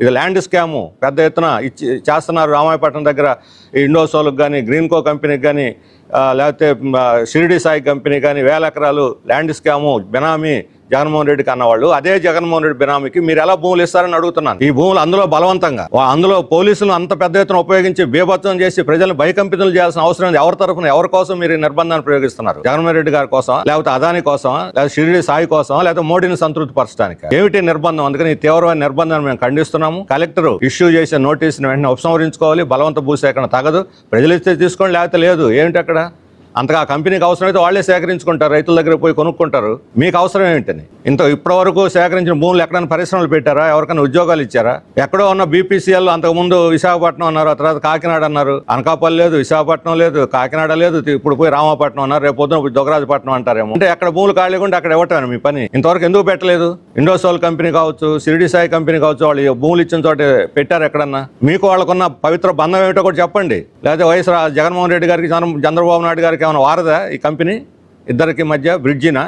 ఇది land scam పెద్ద ఎత్తున చేస్తున్నారు. రామాయపట్నం దగ్గర ఇండోసోల్కి కానీ, గ్రీన్కో కంపెనీకి కానీ, లేకపోతే షిరిడి సాయి కంపెనీ కానీ వేల ఎకరాలు ల్యాండ్ స్కాము బినామీ జగన్మోహన్ రెడ్డికి అన్నవాళ్ళు. అదే జగన్మోహన్ రెడ్డి బినామీకి మీరు ఎలా భూములు ఇస్తారని అడుగుతున్నాను. ఈ భూములు అందులో బలవంతంగా అందులో పోలీసులు అంత పెద్ద ఎత్తున ఉపయోగించి బేభత్సం చేసి ప్రజలను భయకంపితులు చేయాల్సిన అవసరం లేదు. ఎవరి తరఫున ఎవరి కోసం మీరు ఈ నిర్బంధాన్ని ప్రయోగిస్తున్నారు? జగన్మోహన్ రెడ్డి గారి కోసం, లేకపోతే అదాని కోసం, లేకపోతే షిరిడి సాయి కోసం, లేకపోతే మోడీని సంతృప్తి పరచడానికి? ఏమిటి నిర్బంధం? అందుకని ఈ తీవ్రమైన నిర్బంధాన్ని మేము ఖండిస్తున్నాము. కలెక్టర్ ఇష్యూ చేసే నోటీసుని వెంటనే ఉపసంహరించుకోవాలి. బలవంత భూసేకరణ తగదు. ప్రజలిస్తే తీసుకోండి, లేకపోతే లేదు. ఏమిటి అక్కడ? అంతగా కంపెనీకి అవసరమైతే వాళ్ళే సేకరించుకుంటారు, రైతుల దగ్గర పోయి కొనుక్కుంటారు. మీకు అవసరం ఏంటని? ఇప్పటివరకు సేకరించిన భూములు ఎక్కడైనా పరిశ్రమలు పెట్టారా? ఎవరికైనా ఉద్యోగాలు ఇచ్చారా? ఎక్కడో ఉన్న బీపీసీఎల్ అంతకుముందు విశాఖపట్నం అన్నారు, ఆ తర్వాత కాకినాడ అన్నారు. అనకాపల్లి లేదు, విశాఖపట్నం లేదు, కాకినాడ లేదు, ఇప్పుడు పోయి రామాపట్నం అన్నారు, రేపు పొద్దున దొగరాజపట్నం అంటారేమో. అంటే ఎక్కడ భూములు ఖాళీ ఉంటే అక్కడ ఇవ్వటం మీ పని. ఇంతవరకు ఎందుకు పెట్టలేదు? ఇండోసోల్ కంపెనీ కావచ్చు, షిరిడి సాయి కంపెనీ కావచ్చు, వాళ్ళు భూములు ఇచ్చిన చోట పెట్టారు ఎక్కడన్నా? మీకు వాళ్ళకున్న పవిత్ర బంధం ఏమిటో కూడా చెప్పండి. లేకపోతే వైఎస్ జగన్మోహన్ రెడ్డి గారికి, చంద్రబాబు నాయుడు గారికి ఏమైనా వారదా ఈ కంపెనీ? ఇద్దరికి మధ్య బ్రిడ్జినా?